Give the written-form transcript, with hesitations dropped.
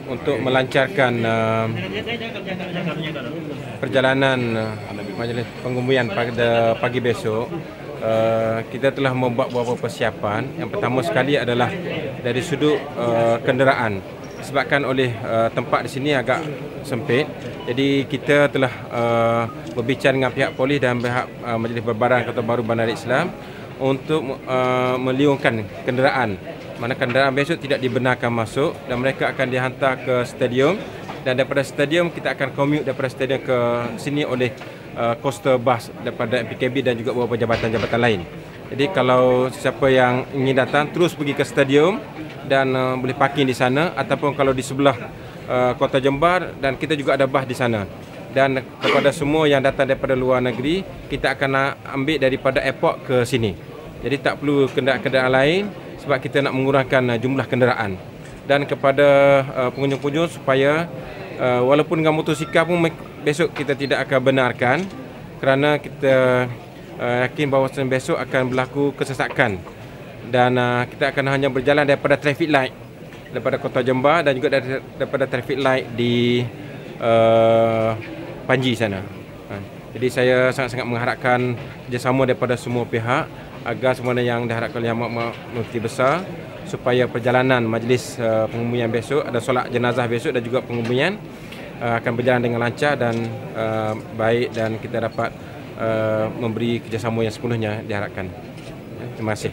untuk melancarkan perjalanan majlis pengundian pada pagi besok, kita telah membuat beberapa persiapan. Yang pertama sekali adalah dari sudut kenderaan. Disebabkan oleh tempat di sini agak sempit, jadi kita telah berbicara dengan pihak polis dan pihak Majlis Berbarang Kota Baru Bandar Islam untuk meliungkan kenderaan. Mana kenderaan besok tidak dibenarkan masuk dan mereka akan dihantar ke stadium, dan daripada stadium kita akan commute daripada stadium ke sini oleh coaster bus daripada MPKB dan juga beberapa jabatan-jabatan lain. Jadi kalau siapa yang ingin datang terus pergi ke stadium dan boleh parking di sana, ataupun kalau di sebelah Kota Jembar, dan kita juga ada bas di sana. Dan kepada semua yang datang daripada luar negeri, kita akan ambil daripada airport ke sini. Jadi tak perlu kenderaan-kenderaan lain sebab kita nak mengurangkan jumlah kenderaan. Dan kepada pengunjung-pengunjung supaya walaupun dengan motosikal pun besok kita tidak akan benarkan, kerana kita yakin bahawa besok akan berlaku kesesakan. Dan kita akan hanya berjalan daripada traffic light daripada Kota Jembar dan juga daripada traffic light di Panji sana. Jadi saya sangat-sangat mengharapkan kerjasama daripada semua pihak agar semuanya yang diharapkan oleh Amat Mufti Besar supaya perjalanan majlis pengundian besok, ada solat jenazah besok dan juga pengundian akan berjalan dengan lancar dan baik, dan kita dapat memberi kerjasama yang sepenuhnya diharapkan. Terima kasih.